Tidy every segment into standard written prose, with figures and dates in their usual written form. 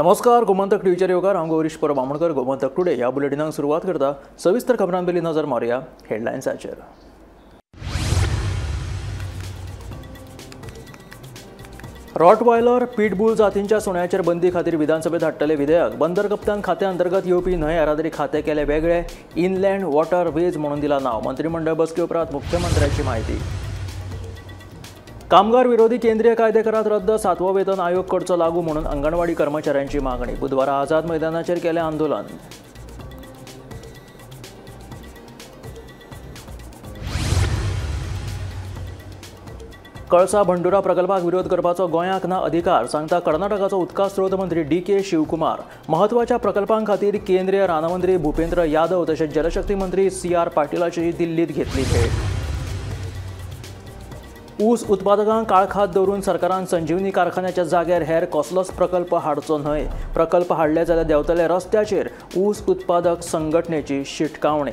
नमस्कार, गोमंतक टीव्हीचेर येवकार हांव गौरीश परब आमोणकर. गोमंतक टुडे ह्या बुलेटिनाक सुरवात करता. सविस्तर खबरांपयली नजर मारूया हेडलायन्साचेर. रॉटवायलर, पिटबुल जातींच्या सुण्याचेर बंदी खातीर विधानसभेत हाडटले विधेयक. बंदर कप्तान खात्या अंतर्गत येवपी न्हंय येरादारी खातें केले वेगळे. इनलँड वॉटर वेज म्हणून दिला नांव. मंत्रिमंडळ बसके उपरांत मुख्यमंत्र्याची माहिती. कामगार विरोधी केंद्रीय कायदे करात रद्द. 7वो वेतन आयोग करचो लागू म्हणून अंगणवाडी कर्मचाऱ्यांची मागणी. बुधवारा आझाद मैदानाचेर केले आंदोलन. कळसा भंडुरा प्रकल्पाक विरोध करपाचो गोंयाक ना अधिकार, सांगता कर्नाटकाचो उदका स्रोत मंत्री DK शिवकुमार. महत्वाच्या प्रकल्पां खातीर केंद्रीय रानमंत्री भुपेंद्र यादव तशेंच जलशक्ती मंत्री CR पाटीलाची दिल्लीत घेतली भेट. ऊस उत्पादकांक काळखात दवरून सरकारान संजीवनी कारखान्याच्या जाग्यार हेर कसलोच प्रकल्प हाडचो न्हय. प्रकल्प हाडले जाल्यार देंवतले रस्त्याचेर. ऊस उत्पादक संघटनेची शिटकावणी.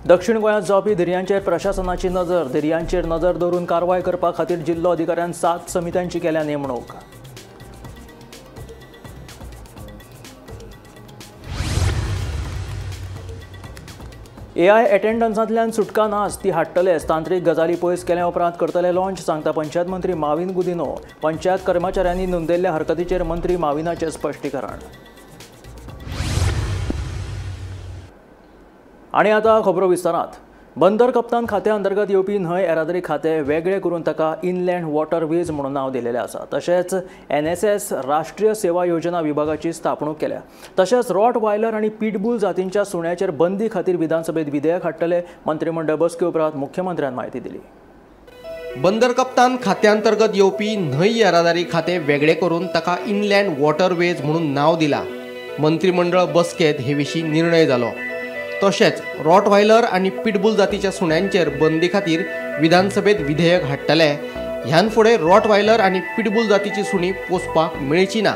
दक्षिण गोंयांत जावपी दर्यांचेर प्रशासनाची नजर. दर्यांचेर नजर दवरून कारवाय करपा खातीर जिल्लो अधिकाऱ्यान 7 समित्यांची केल्या नेमणूक. AI एटेंडन्सांतल्यान सुटका नाच, ती हाडटलेच. तांत्रीक गजाली पयस केल्या उपरांत करतले लॉन्च, सांगता पंचायत मंत्री माविन गुदिनो. पंचायत कर्मचाऱ्यांनी नोंदयल्ल्या हरकतीचेर मंत्री माविनाचें स्पश्टीकरण. आनी आतां खबरो विस्तारांत. बंदर कप्तान खात्या अंतर्गत येवपी न्हंय येरादारी खातें वेगळें करून ताका इनलँड वॉटर वेज म्हणून नांव दिलेलें आसा. तशेंच NSS राष्ट्रीय सेवा योजना विभागाची स्थापणूक केल्या. तशेंच रॉटवायलर आनी पिटबुल जातींच्या सुण्याचेर बंदी खातीर विधानसभेत विधेयक हाडटले. मंत्रिमंडळ बसके उपरांत मुख्यमंत्र्यान माहिती दिली. बंदर कप्तान खात्यांतर्गत येवपी न्हंय येरादारी खातें वेगळें करून ताका इनलँड वॉटर वेज म्हणून नांव दिलां. मंत्रिमंडळ बसकेंत हे विशीं निर्णय जालो. तशेंच रॉटवायलर आनी पिटबुल जातीच्या सुण्यांचेर बंदी खातीर विधानसभेत विधेयक हाडटले. ह्यान फुडें रॉटवायलर आनी पिटबुल जातीची सुणी पोसपाक मेळची ना.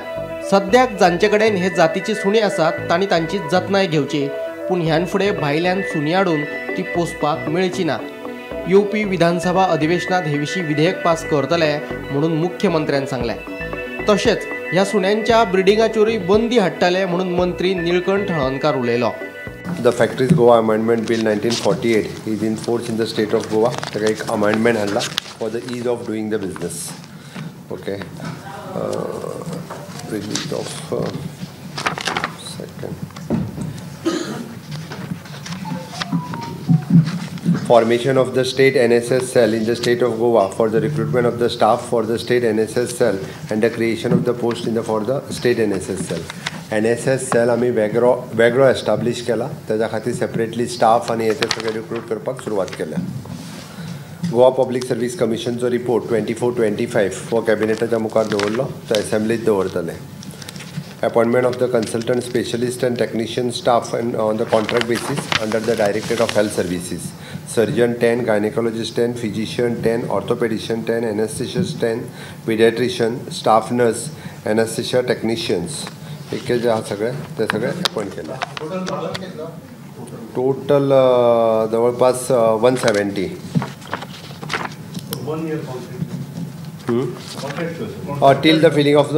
सद्याक जांचे कडेन हे जातीची सुणी आसात तांणी तांची जतनाय घेवची, पूण ह्यान फुडें भायल्यान सुणी हाडून ती पोसपाक मेळची ना. येवपी विधानसभा अधिवेशनात हे विशीं विधेयक पास करतले म्हणून मुख्यमंत्र्यान सांगलें. तशेंच ह्या सुण्यांच्या ब्रिडिंगाचेरूय बंदी हाडटले म्हणून मंत्री निळकंठ हळर्णकार उलयलो. The Factories Goa Amendment Bill 1948 is in force in the state of Goa. ताका एक amendment हाडला for the ease of doing the business. Okay. Release of second. Formation of the state NSS cell in the state of Goa for the recruitment of the staff for the state NSS cell and the creation of the post for the state NSS cell. NSS cell आम्ही वेगळो establish केला. त्याच्या खातीर separately staff आनी हे सगळे recruit करपाक सुरवात केल्या. गोवा पब्लीक सर्वीस कमिशनचो रिपोर्ट 24-25 हो कॅबिनेटाच्या मुखार दवरलो. तो एसेंब्लीत दवरतले. Appointment of the consultant specialist and technician staff on the contract basis under the directorate of health services. Surgeon 10, gynaecologist 10, physician 10, orthopaedician 10, anaesthetist 10, paediatrician, staff nurse, anaesthesia technicians एक जे आहात ते सगळे अपॉइंट केले. टोटल जवळपास 170 till the filling of the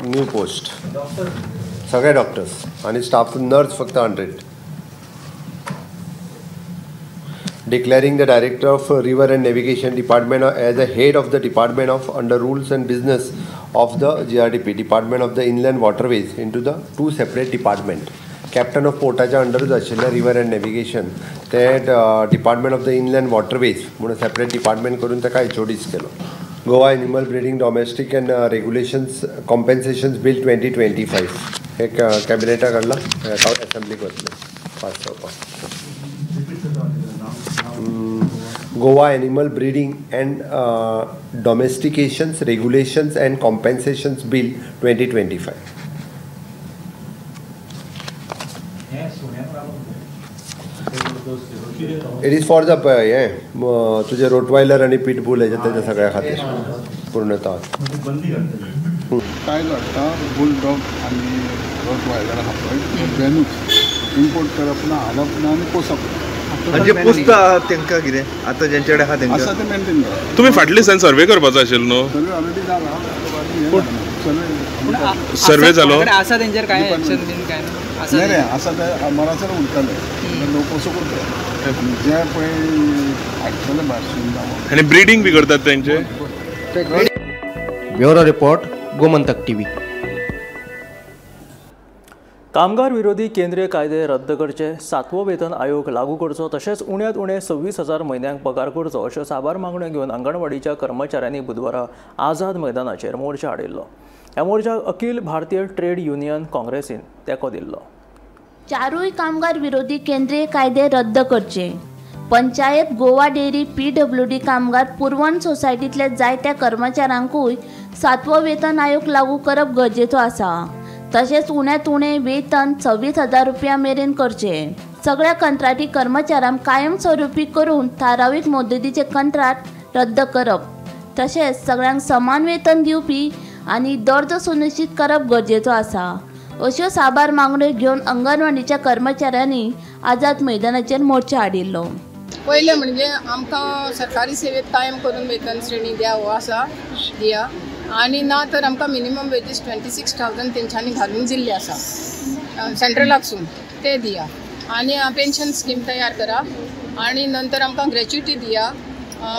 new post. सगळे doctors आणि staff nurse फक्त 100. Declaring the director of River and Navigation Department as a head of the department of under rules and business of the GRDP, Department of the Inland Waterways, into the 2 separate department. Captain of पोर्टाच्या अंडरूच आशिल्ले river and navigation ते department of the inland waterways म्हणून separate department करून ताका HODs केलो. Goa animal breeding domestic and regulations compensations bill 2025 हे कॅबिनेटाक हाडला. असेंब्लीक वतले पास जावपाक. Goa Animal Breeding and Domestications Regulations and Compensations Bill 2025. It is for the तुझे रोटवायलर आणि पिटबुल त्याच्या सगळ्या खातीर पूर्णतः. काय घडटा, बुलडॉग आणि रोटवायलर हा पळय बेनूच इम्पोर्ट करप ना, हाडप ना आनी पोसप ना. म्हणजे पुस्त तांकां कितें आतां जेंचे कडेन आहा आसा तांकां ते मेंटेन करता. तुम्ही फाटल्या दिसांनी सर्वे करपाचो आशिल्लो न्हू? सर्वे ऑलरेडी जाला. सर्वे जालो आसा तेंचेर काय एक्शन बीन काय नाही रे आसा ते मरासर उरतले लोक कसो करता जे पळय आयकतले भाशेन जावं आणि ब्रिडींग बी करतात त्यांचे. Bureau report Gomantak TV. कामगार विरोधी केंद्रीय कायदे रद्द करचे, 7वो वेतन आयोग लागू करचो तशेंच उण्यांत उणे 26,000 म्हयन्यांक पगार करचो अश्यो साबार मागण्यो घेवन अंगणवाडीच्या कर्मचाऱ्यांनी बुधवारा आझाद मैदानाचेर मोर्चा हाडिल्लो. ह्या मोर्चाक अखिल भारतीय ट्रेड युनियन काँग्रेसीन तेंको दिल्लो. चारूय कामगार विरोधी केंद्रीय कायदे रद्द करचे, पंचायत, गोवा डेअरी, PWD कामगार पुरवण सोसायटीतल्या जायत्या कर्मचाऱ्यांकूय 7वो वेतन आयोग लागू करप गरजेचो आसा. तशेंच उण्यांत उणें वेतन 26,000 रुपया मेरेन करचे. सगळ्या कंत्राटी कर्मचाऱ्यांक कायमस्वरुपी करून थारावीक मुदतीचे कंत्राट रद्द करप. तशेंच सगळ्यांक समान वेतन दिवपी आनी दर्जो सुनिश्चित करप गरजेचो आसा. अश्यो साबार मागण्यो घेवन अंगणवाडीच्या कर्मचाऱ्यांनी आझाद मैदानाचेर मोर्चा हाडिल्लो. पहिले म्हणजे आमकां सरकारी सेवेत कायम करून वेतन श्रेणी द्या हो आसा दिया आणि ना तर आमकां मिनिमम वेजीस 26,000 तेंच्यांनी घालून दिल्ले आसा सेंट्रलाकसून ते दिया आणि पेन्शन स्कीम तयार करा आणि नंतर आमकां ग्रॅच्युटी दिया.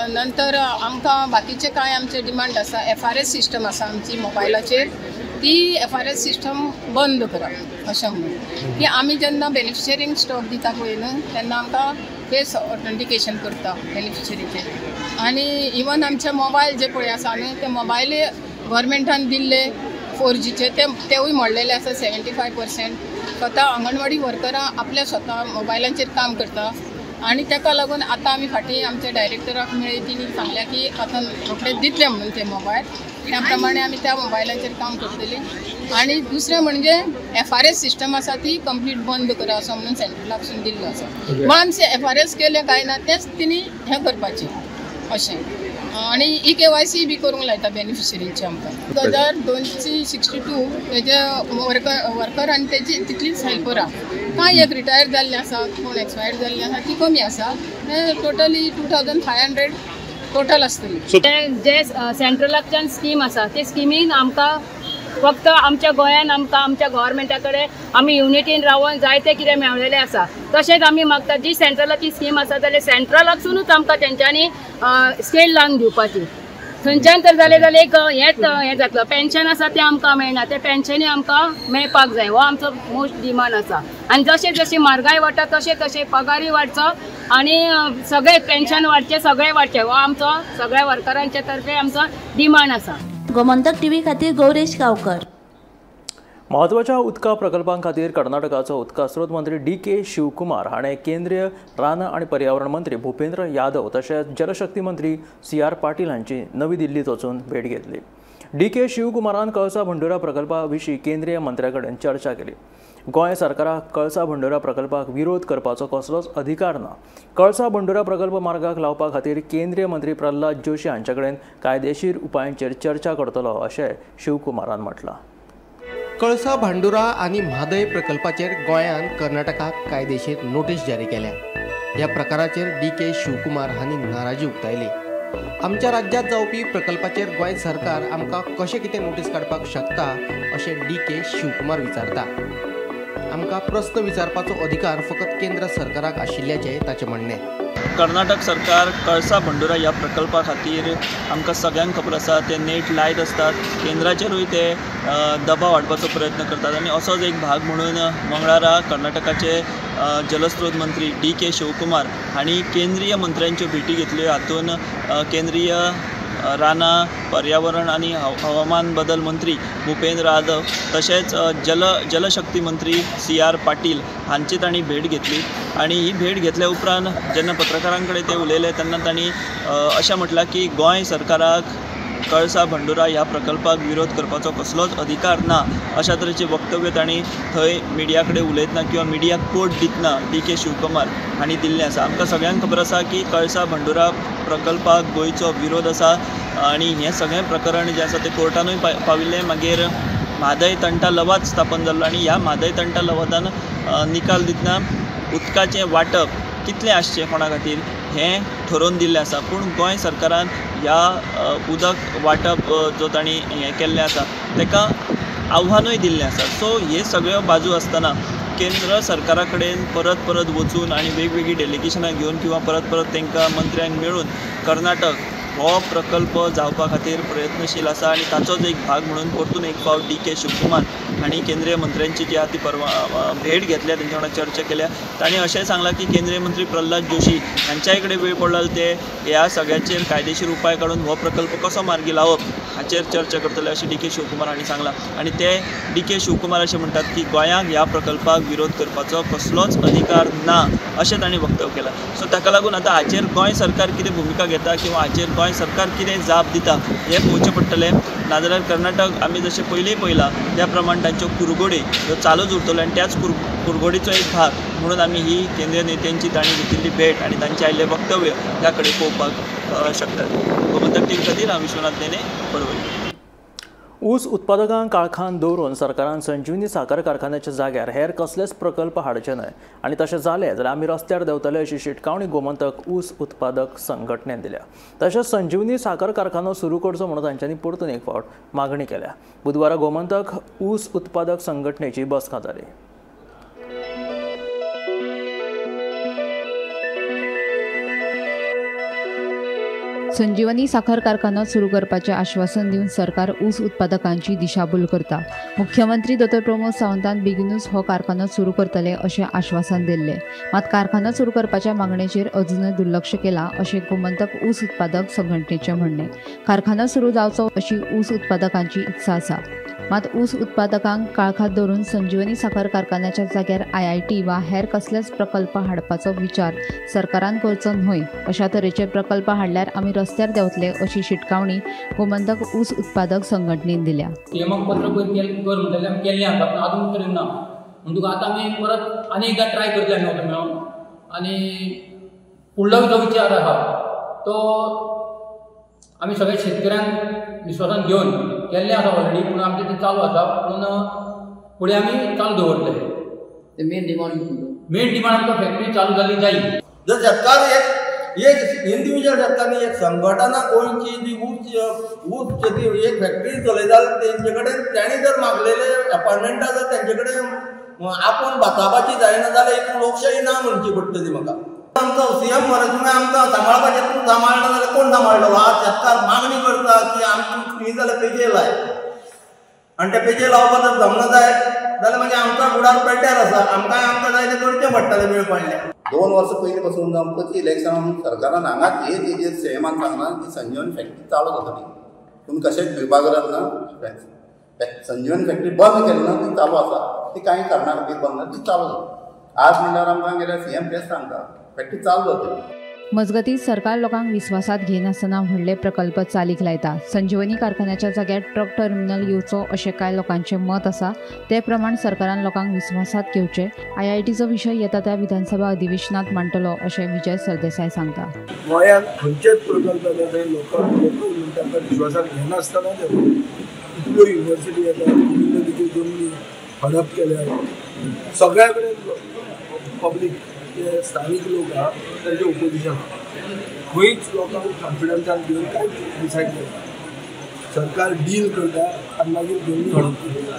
नंतर आमकां बाकीचे काय आमचे डिमांड आसा. FRS सिस्टम आसा आमची मोबायलाचेर, ती FRS सिस्टम बंद करप अशें म्हणून की आमी जेन्ना बेनिफिशरींक स्टॉक दिता पळय न्हू तेन्ना आमकां फेस ऑथेंटिकेशन करता बेनिफिशरीचें. आनी इवन आमचे मोबायल जे पळय आसा न्हू ते मोबायले गव्हर्मेंटान दिल्ले 4Gचे तेवूय मोडलेले आसा 75%. स्वता अंगणवाडी वर्करां आपल्या स्वता मोबायलांचेर काम करता आणि ताका लागून आतां आमी फाटीं आमच्या डायरेक्टराक मेळ्ळी तिणी सांगल्या की आतां रोखडेच दितले म्हणून ते मोबायल. त्या प्रमाणे आमी त्या मोबायलांचेर काम करतली. आणि दुसरें म्हणजे FRS सिस्टम आसा ती कंप्लीट बंद करा असो म्हणून सेंट्रलाकसून दिल्लो आसा. मानशे FRS केले काय ना तेच तिणी हें करपाचें अशें. आणि EKYC बी करूंक लायता बेनिफिशरीचे आमकां. 2262 तेजे वर्कर आनी तेजी तितलीच हेल्परां कांय एक रिटायर जाल्ले आसा, कोण एक्सपायर्ड जाल्ले आसा ती कमी आसा. टोटली 2500 टोटल आसतली. जे सेंट्रलाच्यान स्कीम आसा ते स्किमीन आमकां फक्त आमच्या गोंयान आमकां आमच्या गव्हर्मेंटा कडेन आमी युनिटीन रावन जायते कितें मेळलेलें आसा. तशेंच आमी मागता जी सेंट्रलाची स्कीम आसा जाल्यार सेंट्रलाकसूनच आमकां तेंच्यांनी स्केल लावन दिवपाची. थंयच्यान तर जालें जाल्यार एक हें जातलो पेन्शन आसा तें आमकां मेळना, ते पेन्शनी आमकां मेळपाक जाय हो आमचो मोस्ट डिमांड आसा. आनी जशें जशी म्हारगाय वाडटा तशें तशें पगारूय वाडचो आनी सगळे पेन्शन वाडचे, सगळे वाडचे हो आमचो सगळ्या वर्करांचे तर्फे आमचो डिमांड आसा. गोमंतक टीव्ही खातीर गौरेश गांवकर. म्हत्वाच्या उदका प्रकल्पां खातीर कर्नाटकाचो उदका स्रोत मंत्री DK शिवकुमार हाणें केंद्रीय रान आनी पर्यावरण मंत्री भुपेंद्र यादव तशेंच जलशक्ती मंत्री CR पाटील हांची नवी दिल्लीत वचून भेट घेतली. DK शिवकुमारान कळसा बंडोरा प्रकल्पा विशीं केंद्रीय मंत्र्या कडेन चर्चा केली. गोंय सरकाराक कळसा बंडोरा प्रकल्पाक विरोध करपाचो कसलोच अधिकार ना. कळसा बंडोरा प्रकल्प मार्गाक लावपा खातीर केंद्रीय मंत्री प्रल्हाद जोशी हांचे कडेन कायदेशीर उपायांचेर चर्चा करतलो अशें शिवकुमारान म्हटलां. कळसा भांडुरा आणि म्हादय प्रकल्पाचेर गोंयान कर्नाटकाक कायदेशीर नोटीस जारी केल्या. ह्या प्रकाराचेर DK शिवकुमार हांणी नाराजी उक्तायली. आमच्या राज्यांत जावपी प्रकल्पाचेर गोंय सरकार आमकां कशें कितें नोटीस काडपाक शकता अशें DK शिवकुमार विचारता. आमकां प्रस्न विचारपाचो अधिकार फकत केंद्र सरकाराक आशिल्ल्याचें ताचें म्हणणें. कर्नाटक सरकार कळसा बंडोरा ह्या प्रकल्पा खातीर आमकां सगळ्यांक खबर आसा ते नेट लायत असतात. केंद्राचेरूय ते दबाव हाडपाचो प्रयत्न करतात आनी असोच एक भाग म्हणून मंगळारा कर्नाटकाचे जलस्रोत मंत्री DK शिवकुमार हांणी केंद्रीय मंत्र्यांच्यो भेटी घेतल्यो. हातून केंद्रीय राना पर्यावरण आनी हवामान बदल मंत्री भुपेंद्र यादव तशेंच जलशक्ती मंत्री CR पाटील हांची तांणी भेट घेतली. आनी ही भेट घेतल्या उपरांत जेन्ना पत्रकारां कडेन ते उलयले तेन्ना तांणी अशें म्हटलां की गोंय सरकाराक कळसा बंडोरा ह्या प्रकल्पाक विरोध करपाचो कसलोच अधिकार ना अशा तरेचें वक्तव्य तांणी थंय मिडिया कडेन उलयतना किंवा मिडियाक कोट दितना DK शिवकुमार हांणी दिल्लें आसा. आमकां सगळ्यांक खबर आसा की कळसा बंडोरा प्रकल्पाक गोंयचो विरोध आसा आनी हें सगळें प्रकरण जें आसा तें कोर्टानूय पाविल्लें. मागीर म्हादय तंटा लवाद स्थापन जाल्लो आनी ह्या म्हादय तंटा लवादान निकाल दितना उदकाचें वांटप कितलें आसचें कोणा खातीर हें ठरोवन दिल्लें आसा. पूण गोंय सरकारान ह्या उदक वांटप जो तांणी हें केल्लें आसा ताका आव्हानूय दिल्लें आसा. सो हे सगळ्यो बाजू आसतना केंद्र सरकारा कडेन परत परत वचून आनी वेगवेगळी डेलिगेशनां घेवन किंवा परत परत तांकां मंत्र्यांक मेळून कर्नाटक हो प्रकल्प जावपा खातीर प्रयत्नशील आसा. आनी ताचोच एक भाग म्हणून परतून एक फावट DK शिवकुमार हांणी केंद्रीय मंत्र्यांची जी आहा ती भेट घेतल्या, तांच्या वांगडा चर्चा केल्या. तांणी अशें सांगलां की केंद्रीय मंत्री प्रल्हाद जोशी हांच्याय कडेन वेळ पडलो ते ह्या सगळ्याचेर कायदेशीर उपाय काडून हो प्रकल्प कसो मार्गी लावप हाचेर चर्चा करतले अशें DK शिवकुमार हांणी सांगलां. आनी ते DK शिवकुमार अशें म्हणटात की गोंयांक ह्या प्रकल्पाक विरोध करपाचो कसलोच अधिकार ना अशें तांणी वक्तव्य केलां. सो ताका लागून आतां हाचेर गोंय सरकार कितें भुमिका घेता किंवा हाचेर गोंय सरकार कितें जाप दिता हें पळोवचें पडटलें. नाजाल्यार कर्नाटक आमी जशें पयलींय पळयलां त्या प्रमाण तांच्यो कुरगोडी ह्यो चालूच उरतल्यो आनी त्याच कुरगोडीचो एक भाग म्हणून आमी ही केंद्रीय नेत्यांची तांणी घेतिल्ली भेट आनी तांचें आयिल्लें वक्तव्य ह्या कडेन पळोवपाक शकतात. गोमंतक TV खातीर हांव विश्वनाथ नेने, परवरी. ऊस उत्पादकांक काळखान दवरून सरकारान संजीवनी साखर कारखान्याच्या जाग्यार हेर कसलेच प्रकल्प हाडचे न्हय आनी तशें जालें जाल्यार आमी रस्त्यार देंवतले अशी शिटकावणी गोमंतक ऊस उत्पादक संघटनेन दिल्या. तशेंच संजीवनी साखर कारखानो सुरू करचो म्हणून तांच्यांनी परतून एक फावट मागणी केल्या. बुधवारा गोमंतक ऊस उत्पादक संघटनेची बसका जाली. संजीवनी साखर कारखानो सुरू करपाचें आश्वासन दिवन सरकार ऊस उत्पादकांची दिशाभूल करता. मुख्यमंत्री डॉ. प्रमोद सावंतान बेगीनूच हो कारखानो सुरू करतले अशें आश्वासन दिल्लें. मात कारखानो सुरू करपाच्या मागणेचेर अजूनय दुर्लक्ष केलां अशें गोमंतक ऊस उत्पादक संघटनेचें म्हणणें. कारखानो सुरू जावचो अशी ऊस उत्पादकांची इत्सा आसा. मात ऊस उत्पादकांक काळखात धरून संजीवनी साखर कारखान्याच्या जाग्यार IIT वा हेर कसलेच प्रकल्प हाडपाचो विचार सरकारान करचो न्हय. अशा तरेचे प्रकल्प हाडल्यार आमी रस्त्यार देंवतले अशी शिटकावणी गोमंतक ऊस उत्पादक संघटनेन दिल्या. पत्र कर म्हणटलें आमी केल्लें आसा पूण आजून तरी ना. म्हणटून आतां आमी परत आनी एकदां ट्राय करतले मेळोन मेळोन आनी फुडलो जो विचार आसा तो आमी सगळे शेतकऱ्यांक विश्वासान घेवन केल्लें आसा ऑलरेडी. पूण आमचें तें चालू आसा पूण फुडें आमी चालू दवरतले. मेन डिमांड आमकां फॅक्टरी चालू जाली जायी. जर सरकार एक इंडिव्हिज्युअल सरकारने एक संघटना गोंयची जी ऊसची एक फॅक्टरी चलयता तेंचे कडेन तांणी जर मागलेले अपॉइंटमेंटां जर तेंचे कडेन आपूण बाचावपाची जायना जाल्यार एक लोकशाही ना म्हणची पडटली. म्हाका आमचो CM मराठे आमकां सांबाळपाचें तूं सांबाळना जाल्यार कोण सांबाळटलो? आज सरकार मागणी करता की आमकां फ्री जाल्यार पेजे लाय आनी ते पेजे लावपाक जर जमना जाय जाल्यार मागीर आमकां फुडार पेड्ड्यार आसा. आमकां जाय तें करचें पडटलें वेळ पडल्यार. 2 वर्सां पयलीं पासून जावन प्रती इलेक्शनान सरकारान हांगाच हेजेर CMान सांगलां की संजीवनी फॅक्टरी चालू जातली. पूण कशेंच भिवपाक गरज ना. संजीवनी फॅक्टरी बंद केली ना, ती चालू आसा. ती कांय कारणां खातीर बंद ना, ती चालू जाता. आज म्हणल्यार आमकां गेल्यार CM तेच सांगता फॅक्टरी चालू जातली. मजगतीं सरकार लोकांक विश्वासात घेनासतना व्हडले प्रकल्प चालीक लायता. संजीवनी कारखान्याच्या जाग्यार ट्रक टर्मिनल येवचो अशें कांय लोकांचें मत आसा. ते प्रमाण सरकारान लोकांक विश्वासात घेवचे. IITचो विशय येता त्या विधानसभा अधिवेशनात मांडटलो अशें विजय सरदेसाय सांगता. गोंयांत खंयचेच प्रकल्प येता लोक विश्वासात घेनासतना इतल्यो युनिवर्सिटी येता, कम्युनिटी जमनी हडप केल्या, सगळ्या कडेन पब्लीक जे स्थानीक लोक आहा तांचें ओपोजिशन खंयच लोकांक कॉन्फिडन्सान घेवन कांय डिसायड करता. सरकार डील करता आनी मागीर जमनी हडप करता.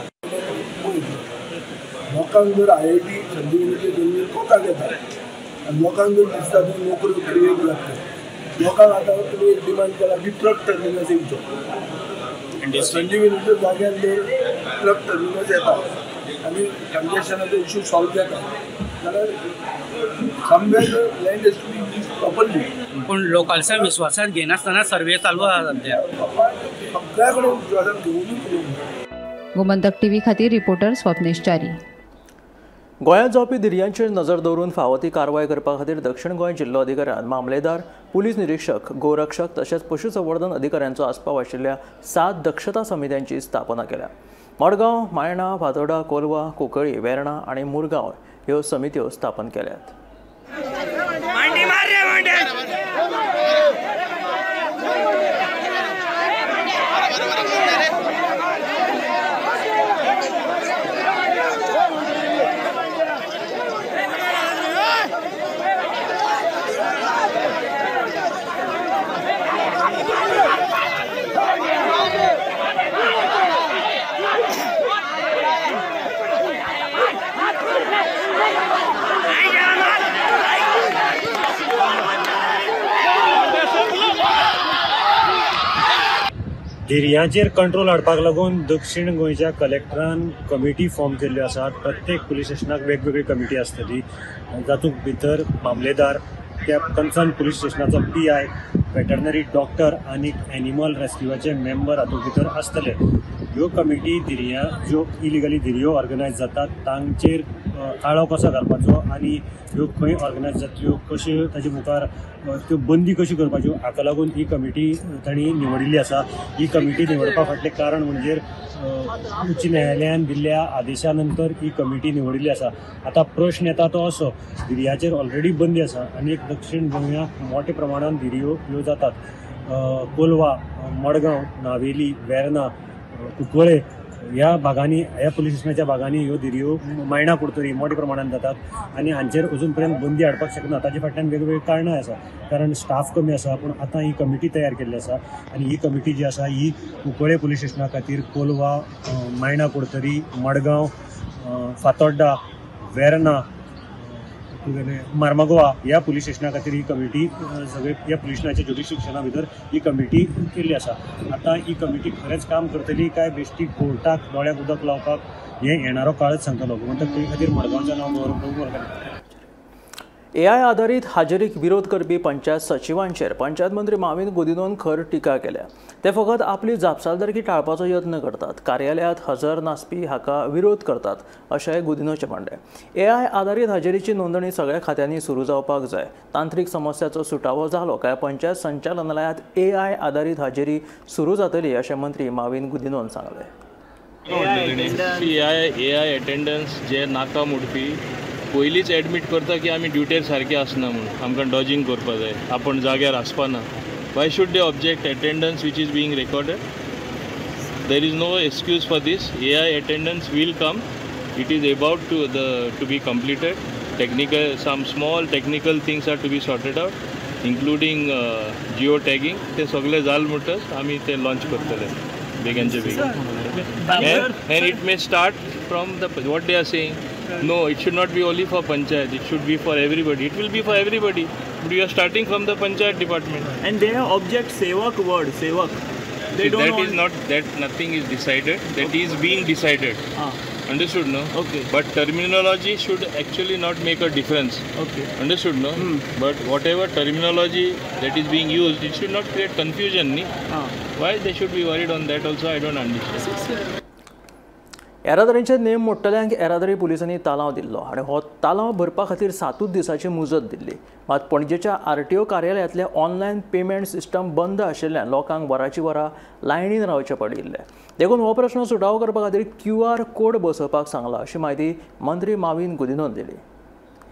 लोकांक जर IIT संजीवनीचे जमनी कोताक येता आनी लोकांक जर दिसता की नोकऱ्यो क्रिएट जाता, लोकांक आतां तुमी एक डिमांड केला की ट्रक टर्मिनस येवचो. संजीवनीच्या जाग्यार जर ट्रक टर्मिनस येता आनी कंजेशनाचो इशू सॉल्व जाता जाल्यार land is to be properly. पूण लोकल्सांक विश्वासात घेनासतना सर्वे चालू आसा सध्या. सगळ्या कडेन विश्वासात घेवनूच. गोमंतक TV खातीर रिपोर्टर स्वप्नेश च्यारी. गोंयांत जावपी धिरयांचेर नजर दवरून फावो ती कारवाय करपा खातीर दक्षिण गोंय जिल्लो अधिकाऱ्यान मामलेदार, पुलीस निरीक्षक, गोरक्षक तशेंच पशुसंवर्धन अधिकाऱ्यांचो आस्पाव आशिल्ल्या 7 दक्षता समित्यांची स्थापना केल्या. मडगांव, मायणा, फातोर्डा, कोलवा, कुंकळ्ळी, वेर्णा आनी मुरगांव ह्यो समित्यो स्थापन केल्यात. दर्याचेर कंट्रोल हाडपाक लागून दक्षिण गोंयच्या कलेक्टरान कमिटी फॉर्म केल्ल्यो आसात. प्रत्येक पुलीस स्टेशनाक वेगवेगळी कमिटी आसतली. तातूंत भितर मामलेदार, त्या कन्सर्न पुलीस स्टेशनाचो PI, वेटरनरी डॉक्टर आनी एनिमल रेस्क्यूचे मेंबर हातूंत भितर आसतले. ह्यो कमिटी दर्या ज्यो इलिगली दर्यो ऑर्गनायज जातात तांचेर आळो कसो घालपाचो आनी ह्यो खंय ऑर्गनायज जातल्यो, कश्यो ताचे मुखार त्यो बंदी कशी करपाच्यो, हाका लागून ही कमिटी तांणी निवडिल्ली आसा. ही कमिटी निवडपा फाटलें कारण म्हणजे उच्च न्यायालयान दिल्ल्या आदेशा नंतर ही कमिटी निवडिल्ली आसा. आतां प्रश्न येता तो असो, दर्याचेर ऑलरेडी बंदी आसा आनी दक्षिण गोंयांत मोठ्या प्रमाणात दर्यो ह्यो जातात. कोलवा, मडगांव, नावेली, वेर्ना, कुंकळे ह्या भागांनी, ह्या पुलीस स्टेशनाच्या भागांनी ह्यो दर्यो मायणा कुडतरी मोठ्या प्रमाणात जातात आनी हांचेर अजून पर्यंत बंदी हाडपाक शकना. ताचे फाटल्यान वेगवेगळी कारणां आसा. कारण स्टाफ कमी आसा, पूण आतां ही कमिटी तयार केल्ली आसा आनी ही कमिटी जी आसा ही कुंकळे पुलीस स्टेशना खातीर कोलवा, मायणा कुडतरी, मडगांव, फातोड्डा, वेर्ना, मार्मागोवा ह्या पुलीस स्टेशना खातीर ही कमिटी सगळे ह्या पुलीस स्टेशनाच्या ज्युरिस्डिक्शना भितर ही कमिटी केल्ली आसा. आतां ही कमिटी खरेंच काम करतली काय बेश्टी कोर्टाक दोळ्याक उदक लावपाक हे येणारो काळच सांगतलो. म्हणटक ते खातीर मडगांवचें नांव दवरप. AI आधारीत हाजेरीक विरोध करपी पंचायत सचिवांचेर पंचायत मंत्री माविन गुदिन्होन खर टिका केल्या. ते फकत आपली जापसालदारकी टाळपाचो यत्न करतात, कार्यालयांत हजर नासपी हाका विरोध करतात अशें गुदिन्होचें म्हणलें. AI आधारीत हाजेरीची नोंदणी सगळ्या खात्यांनी सुरू जावपाक जाय. तांत्रीक समस्याचो सुटावो जालो काय पंचायत संचालनालयांत AI आधारीत हाजेरी सुरू जातली अशें मंत्री माविन गुदिन्होन सांगलें. AI अटेंडन्स जे नाका मुडपी पयलींच एडमीट करता की आमी ड्युटेर सारके आसना म्हणून, आमकां डॉजिंग करपा जाय, आपण जाग्यार आसपाना. Why should they object attendance which is being recorded? There is no excuse for this. AI attendance will come. It is about to be completed. Technical, some small technical things are to be sorted out, including geo tagging. ते सगळे जाल म्हणटच आमी ते launch करतले बेगीनचे बेगीन. End it may start from the what they are saying. No, it should not be only for panchayat. It should be for everybody. It will be for everybody. But you are starting from the panchayat department. And they object sevak word, sevak. They See, don't that want... is not, that nothing is decided. That is being decided. Understood, no? Okay. But terminology should actually not make a difference. Okay. Understood, no? But whatever terminology that is being used, it should not create confusion, ni? Why they should be worried on that also, I don't understand. येरादारीचे नेम मोडटल्यांक येरादारी पुलिसांनी तालाव दिल्लो आनी हो तालाव भरपा खातीर 7 दिसांची मुजत दिल्ली. मात पणजेच्या RTO कार्यालयांतले ऑनलायन पेमेंट सिस्टम बंद आशिल्ल्यान लोकांक वरांची वरां लायनीन रावचें पडिल्लें. देखून हो प्रश्न सुटावो करपा खातीर QR कोड बसोवपाक सांगला अशी माहिती मंत्री माविन गुदिन्होन दिली.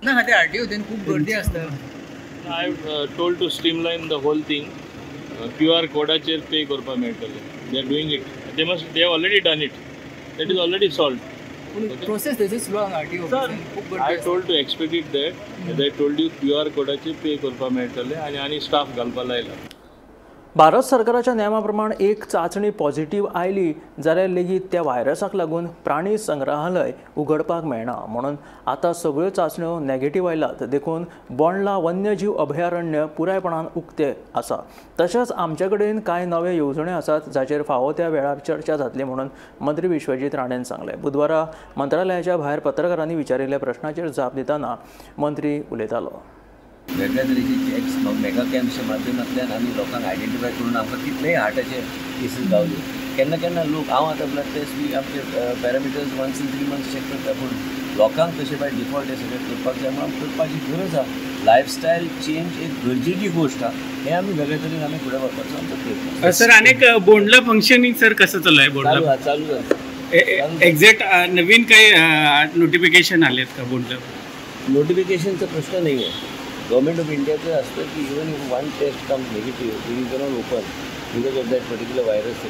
ना खातीर RTO खूब गर्दी आसता. I have told to streamline the whole thing. QR कोडाचेर पे करपा मेळटलें. They are doing it. They have already done it. That is already solved. Okay. Process this is slow on RTO. I told to expedite that. As I told you, QR कोडाचे पे करपा मेळटले आनी staff घालपा लायला. भारत सरकाराच्या नेमाप्रमाण एक चाचणी positive oily जाल्यार लेगीत त्या व्हायरसाक लागून प्राणी संग्रहालय उगडपाक मेळना. म्हणून आतां सगळ्यो चाचण्यो नेगेटिव्ह आयल्यात. देखून बोंडला वन्यजीव अभयारण्य पुरायपणान उक्ते आसा. तशेंच आमचे कडेन कांय नवे येवजण्यो आसात जाचेर फावो त्या वेळार चर्चा जातली म्हणून मंत्री विश्वजीत राणेन सांगलें. बुधवारा मंत्रालयाच्या भायर पत्रकारांनी विचारिल्ल्या प्रश्नाचेर जाप दितना मंत्री उलयतालो. वेगळ्या तरेचे चॅक्स मेगा कॅम्पच्या माध्यमांतल्यान आमी लोकांक आयडेंटिफाय करून आमकां कितलेय हार्टाचे केसीस गावले. केन्ना केन्ना लोक हांव आतां ब्लड टेस्ट बी आमचे पॅरामिटर्स 1 in 3 months चॅक करता, पूण लोकांक तशें बाय डिफॉल्ट हे सगळें करपाक जाय म्हणून करपाची गरज आसा. लायफस्टायल चेंज एक गरजेची गोश्ट आहा. हे आमी वेगळे तरेन आमी फुडें व्हरपाचो आमचो प्रयत्न. सर अनेक बोंडला फंक्शनिंग सर कसं चालू आहे? बोंडला चालू आहे. एक्झॅक्ट नवीन काही नोटिफिकेशन आलेत का बोंडला? नोटिफिकेशनचा प्रश्न नाही आहे. गव्हर्मेंट ऑफ इंडियाचं असतं की even if one test comes negative, we cannot open because of that particular virus.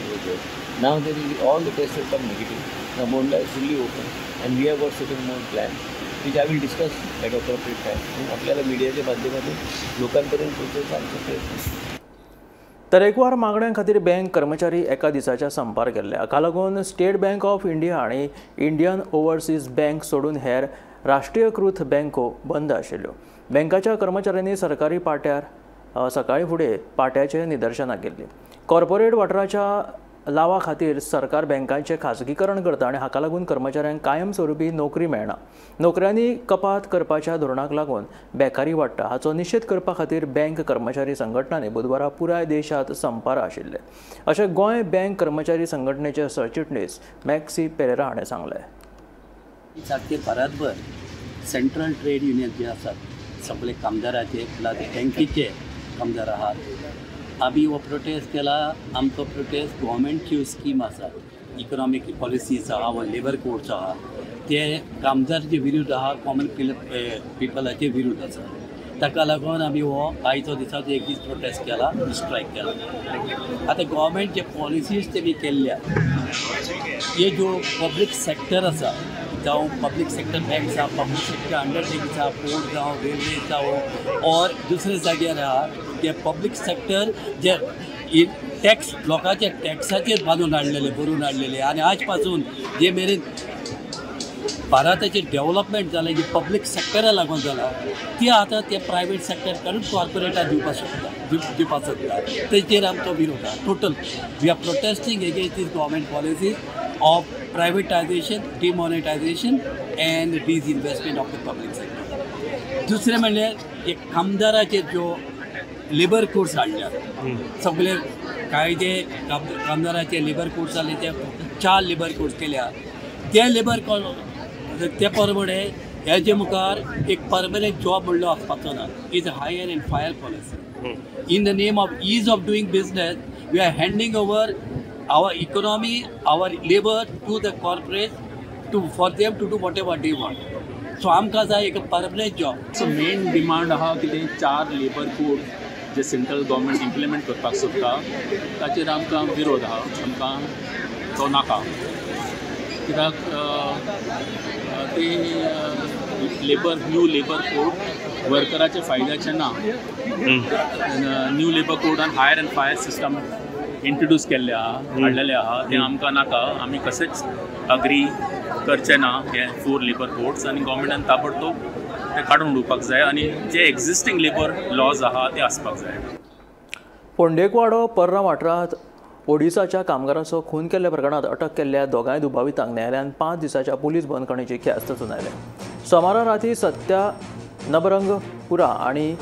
Now there is all the test will come negative. Now Bondla is fully open and we have got certain more plan which I will discuss at appropriate time. आपल्याला मीडियाच्या माध्यमातून लोकांपर्यंत पोहोचवचा आमचा प्रयत्न. तरेकवार मागण्यां खातीर bank कर्मचारी एका दिसाच्या संपार गेल्ले. हाका लागून स्टेट बँक ऑफ इंडिया आनी इंडियन ओवरसीज बँक सोडून हेर राष्ट्रीयकृत बँको बंद आशिल्ल्यो. बँकाच्या कर्मचाऱ्यांनी सरकारी पाट्यार सकाळी फुडें पाट्याचे निदर्शनां केल्लीं. कॉर्पोरेट वाठाराच्या लावा खातीर सरकार बँकांचें खाजगीकरण करता आनी हाका लागून कर्मचाऱ्यांक कायमस्वरुपी नोकरी मेळना. नोकऱ्यांनी कपात करपाच्या धोरणाक लागून बेकारी वाडटा. हाचो निशेध करपा खातीर बँक कर्मचारी संघटनांनी बुधवारा पुराय देशांत संपार आशिल्ले, अशें गोंय बँक कर्मचारी संघटनेचे सरचिटणीस मॅक्सी पेरेरा हाणें सांगलें. भारतभर सेंट्रल ट्रेड युनियन जे आसात सगळे कामदाराचे बँकेचे कामदार आहात. आम्ही हो प्रोटेस्ट केला. आमचो प्रोटेस्ट गव्हर्मेंटच्यो स्कीम आसा, इकॉनॉमिक पॉलिसीज आहा व लेबर कोड्स आहा ते कामदारचे विरुद्ध आहा, कॉमन पिपलाचे विरुद्ध आसा. ताका लागून आम्ही हो आयचो दिसाचो एक दीस प्रोटेस्ट केला, स्ट्रायक केला. आता गव्हर्मेंट जे पॉलिसीज तेमी केल्ल्या हे जो पब्लीक सेक्टर आसा, जावं पब्लीक सेक्टर बँक्स आहा, पब्लीक सेक्टर अंडरटेकिंग्स आहा, पोर्ट जावं रेल्वेज जावं और दुसरे जाग्यार आहा ते पब्लीक सेक्टर जे टॅक्स लोकांचे टॅक्साचेर बांदून हाडलेले, भरून हाडलेले आनी आज पासून जे मेरेन भारताचे डेव्हलपमेंट जालें जे पब्लीक सेक्टरा लागून जाला ती आतां ते प्रायवेट सेक्टर कॉर्पोरेटाक दिवपाक सोदता. तेचेर आमचो विरोध आहा total. We are protesting against these government policies of privatisation, demonetisation and disinvestment of the public sector. दुसरें म्हणल्यार एक कामदाराचे जो लेबर कोड्स हाडल्यात, सगळे कायदे कामदाराचे लेबर कोड्स जाले ते 4 लेबर कोड्स केल्या. ते लेबर ते प्रमाणे हेजे मुखार एक परमनंट जॉब म्हणलो आसपाचो ना. Is a hire and fire policy. In the name of ease of doing business we are handing over our economy, our labor to the corporate for them to do whatever they want. So आमकां जाय एक permanent job. So main demand आहा की ते 4 labour code जे central government implement करपाक सोदता ताचेर आमकां विरोध आहा. आमकां तो नाका. कित्याक ते न्यू लेबर कोड वर्कराच्या फायद्याचें ना. न्यू लेबर कोडान hire and fire system introduce केल्ले आहा, हाडलेले आहा, ते आमकां नाका. आमी कशेंच अग्री करचे ना हे 4 लेबर कोड्स आनी गव्हर्मेंटान ताबडतोब ते काडून उडोवपाक जाय आनी जे एक्झिस्टींग लेबर लॉज आहा ते आसपाक जाय. फोंडेकवाडो पर्रा वाठारांत ओडिसाच्या कामगाराचो खून केल्ल्या प्रकरणात अटक केल्ल्या दोगांय दुबावितांक न्यायालयान 5 दिसाच्या पुलीस बंदखणीची ख्यास्त सुनायल्या. सोमारा राती सत्या नबरंगपुरा आनी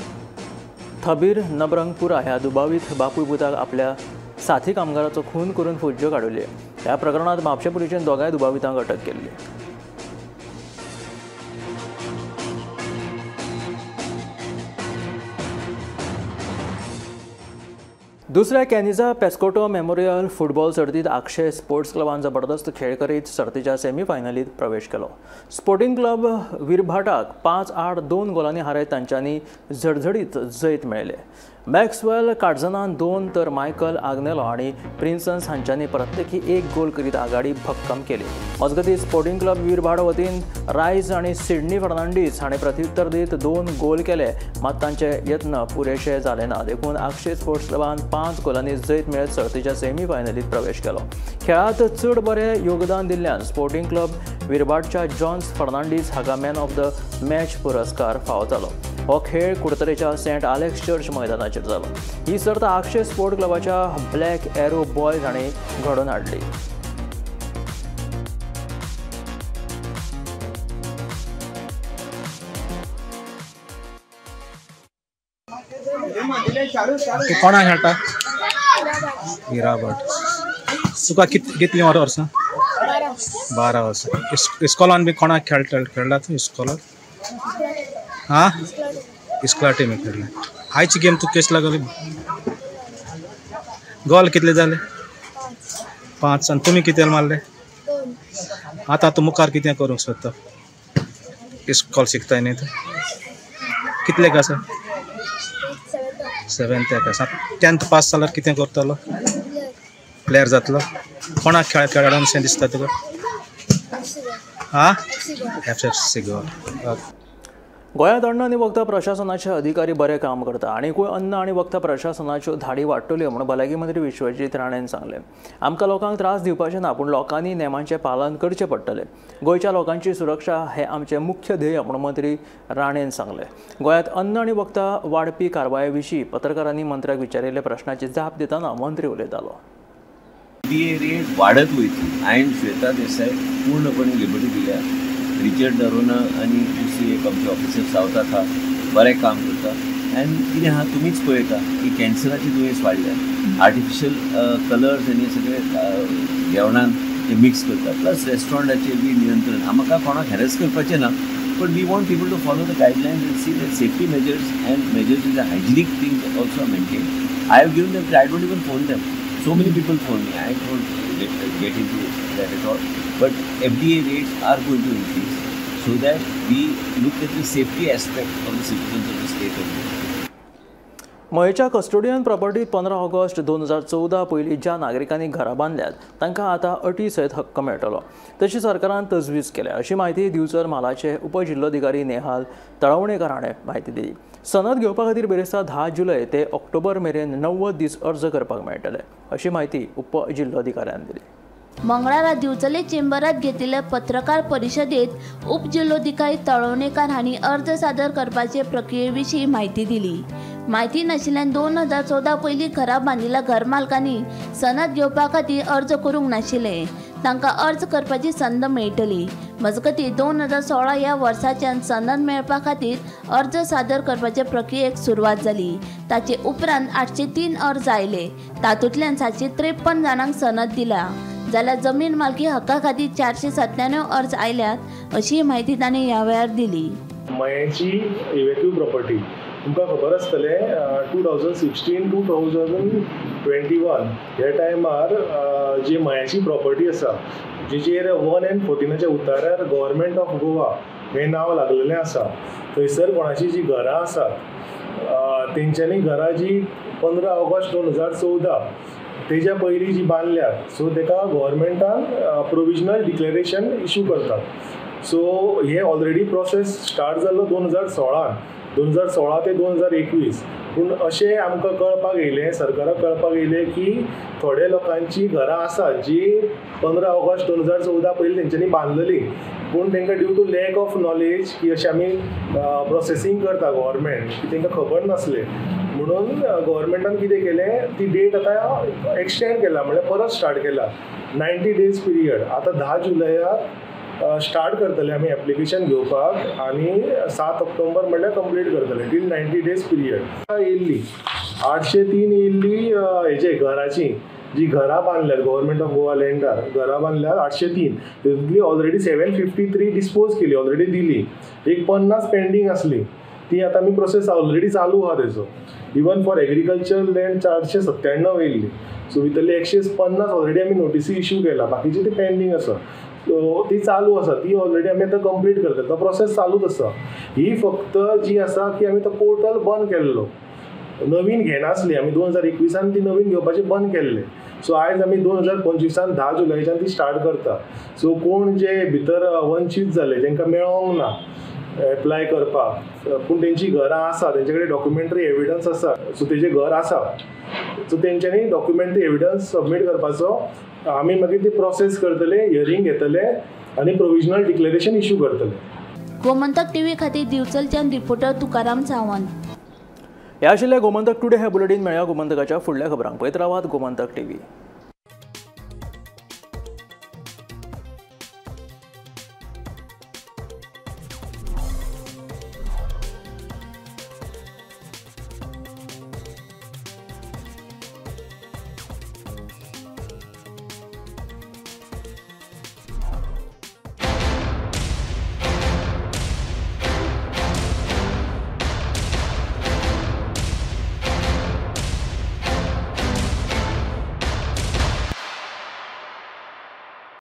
थबीर नबरंगपुरा ह्या दुबावीत बापूय पुताक आपल्या साथी कामगाराचो खून करून फुज्यो काडूले. ह्या प्रकरणात म्हापशें पुलिशेन दोगांय दुबावितांक अटक केल्ली. दुसऱ्या कॅनिझा पेस्कोटो मेमोरियल फुटबॉल सर्तीत अक्षय स्पोर्ट्स क्लबान जबरदस्त खेळ करीत सर्तीच्या सेमीफायनलीत प्रवेश केलो. स्पोर्टिंग क्लब विरभाटाक 5-8 2 गोलांनी हारयत तांच्यांनी झडझडीत जैत मेळयले. मॅक्सवेल कार्डझनान 2 तर मायकल आग्नेलो आनी प्रिन्सन्स हांच्यांनी प्रत्येकी 1 गोल करीत आघाडी भक्कम केली. मजगतीं स्पोर्टिंग क्लब विरभाट वतीन रायज आनी सिडनी फर्नांडीस हाणें प्रत्युत्तर दीत 2 गोल केले, मात तांचे यत्न पुरेशे जाले ना. देखून अक्षय स्पोर्ट्स क्लबान 5 गोलांनी जैत मेळत सर्तीच्या सेमीफायनलीत प्रवेश केलो. खेळांत चड बरें योगदान दिल्ल्यान स्पोर्टिंग क्लब विरभाटच्या जॉन्स फर्नांडीस हाका मॅन ऑफ द मॅच पुरस्कार फावो जालो. हो खेळ कुडतरेच्या सेंट आलेक्स चर्च मैदानाचेर जालो. ही सर्त अक्षय स्पोर्ट क्लबाच्या ब्लॅक एरो बॉयज हांणी घडोवन हाडली. तू कोणा खेळटा? विराबाट. तुका कितली वर्सां? 12 वर्सां. इस्कॉलान बी कोणाक खेळला तूं इस्कॉलान? हां, इस्कॉला टीम खेळला. आयची गेम तू केस लागली? गोल कितले जाले? 5. आनी तुमी कितें मारले? 2. आतां तूं मुखार कितें करूंक सोदता? इस्कॉल शिकताय न्ही तूं? कितलेक आसा? 7th आसा. 10th पास जाल्यार कितें करतलो? प्लेयर जातलो. कोणाक खेळाडून दिसता तुका? हां, FC गोवा. गोंयांत अन्न आनी वखदां प्रशासनाचे अधिकारी बरें काम करता. आनीकूय अन्न आनी वखदां प्रशासनाच्यो धाडी वाडटल्यो म्हूण भलायकी मंत्री विश्वजीत राणेन सांगलें. आमकां लोकांक त्रास दिवपाचें ना, पूण लोकांनी नेमांचें पालन करचें पडटलें. गोंयच्या लोकांची सुरक्षा हें आमचें मुख्य ध्येय म्हूण मंत्री राणेन सांगलें. गोंयांत अन्न आनी वखदां वाडपी कारवाये विशीं पत्रकारांनी मंत्र्याक विचारिल्ल्या प्रस्नाची जाप दितना मंत्री उलयतालो. FDA रेट वाढत वयतली. हांवें श्वेता देसाय पूर्णपणे लिबर्टी दिल्या. रिचर्ड नरोना आनी दुसरी एक आमचे ऑफिसर सावथ आसा बरें काम करता. आनी कितें आहा तुमीच पळयता की कॅन्सराची दुयेंस वाडल्या. आर्टिफिशियल कलर्स आनी सगळे जेवणान ते मिक्स करता. प्लस रेस्टॉरंटाचेर बी नियंत्रण. म्हाका कोणाक हॅरेस करपाचें ना, but we want people to follow the guidelines and see that safety measures and measures with the hygienic things also are maintained. I have given them, I don't even phone them. So many people phone me. I don't get into that at all. But FDA rates are going to increase so that we look at the safety aspect of the citizens of the state of Goa. मयेच्या custodian प्रॉपर्टीत 15 August 2014 पयलीं ज्या नागरिकांनी घरां बांदल्यात तांकां आतां अटी सयत हक्क मेळटलो. तशी सरकारान तजवीज केल्या अशी माहिती दिवचल म्हालाचे उपजिल्लोधिकारी नेहाल तळवणेकर हाणें माहिती दिली. सनद घेवपा खातीर बेरेस्ता 10 जुलय ते ऑक्टोबर मेरेन 90 दीस अर्ज करपाक मेळटले अशी माहिती उपजिल्लोधिकाऱ्यान दिली. मंगळारा दिवचले चेंबरात घेतिल्ले पत्रकार परिशदेत उपजिल्लोधिकारी तळवणेकर हांणी अर्ज सादर करपाचे प्रक्रिये विशीं माहिती दिली. माहिती नाशिल्ल्यान 2014 पयलीं घरां बांदिल्ल्या घरमालकांनी सनद घेवपा खातीर अर्ज करूंक नाशिल्ले. तांकां अर्ज करपाची संद मेळटली. मजगतीं 2016 ह्या वर्साच्यान सनद मेळपा खातीर अर्ज सादर करपाचे प्रक्रियेक सुरवात जाली. ताचे उपरांत 803 अर्ज आयले. तातूंतल्यान 753 जाणांक सनद दिला. जाल्यार जमीन मालकी हक्का खातीर 497 अर्ज आयल्यात अशी माहिती तांणी ह्या वेळार दिली. मयेची इवेक्यू प्रॉपर्टी तुमकां खबर आसतलें 2016-2021 ह्या टायमार जी मयाची प्रॉपर्टी आसा जिचेर 1 and 14 उतार्यार गव्हर्मेंट ऑफ गोवा हें नांव लागलेलें आसा. थंयसर कोणाची जी घरां आसात तेंच्यांनी घरां जी 15 ऑगस्ट 2014 तेज्या पयलीं जी बांदल्यात सो ताका गव्हर्मेंटान प्रोविजनल डिक्लेरेशन इश्यू करतात. सो हे ऑलरेडी प्रोसेस स्टार्ट जाल्लो 2016 ते 2021. पूण अशें आमकां कळपाक येयलें, सरकाराक कळपाक येयलें की थोड्या लोकांची घरां आसात जी 15 ऑगस्ट 2014 पयलीं तेंच्यांनी बांदलेली पूण तांकां due to lack of knowledge की अशें आमी प्रोसेसींग करता गव्हर्मेंट की तांकां खबर नासलें म्हणून गव्हर्मेंटान कितें केलें ती डेट आतां एक्सटेंड केला म्हणल्यार परत स्टार्ट केला 90 days पिरियड. आतां 10 जुलयाक स्टार्ट करतले आमी एप्लिकेशन घेवपाक आनी 7 ऑक्टोबर म्हणल्यार कंप्लीट करतले टील 90 days पिरियड. येयल्ली 803 येयल्ली हेजे घराची जी घरां बांदल्यात गव्हर्मेंट ऑफ गोवा लँडार घरां बांदल्यात 803. तितूंतली ऑलरेडी 753 डिस्पोज केली ऑलरेडी दिली. एक 50 पेंडींग आसली ती आतां आमी प्रोसेस ऑलरेडी चालू आहा तेजो. इवन फॉर एग्रीकल्चर लँड 497 येयल्ली. सो भितरली 150 ऑलरेडी आमी नोटिसी इश्यू केला. बाकीची ती पेंडींग आसा ती चालू आसा ती ऑलरेडी आमी आतां कंप्लीट करता. तो प्रोसेस चालूच आसा. ही फक्त जी आसा की आमी तो पोर्टल बंद केल्लो नवीन घेनासली आमी 2021 ती नवीन घेवपाचें बंद केल्लें. सो आयज आमी 2025 10 जुलयाच्यान ती स्टार्ट करता. सो कोण जे भितर वंचीत जाले जेंकां मेळोंक ना एप्लाय करपाक पूण तेंची घरां आसा तेंचे कडेन डॉक्युमेंटरी एविडन्स आसा सो तेजें घर आसा सो तेंच्यांनी डॉक्युमेंटरी एविडन्स सबमीट करपाचो. आमी मागीर ती प्रोसेस करतले हियरिंग घेतले आनी प्रोविजनल डिक्लेरेशन इश्यू करतले. गोमंतक टीव्ही खातीर दिवचलच्यान रिपोर्टर तुकाराम सावंत. हे आशिल्ले गोमंतक टुडे हे बुलेटीन. मेळया गोमंतकाच्या फुडल्या खबरांक. पळयत रावात गोमंतक टीव्ही.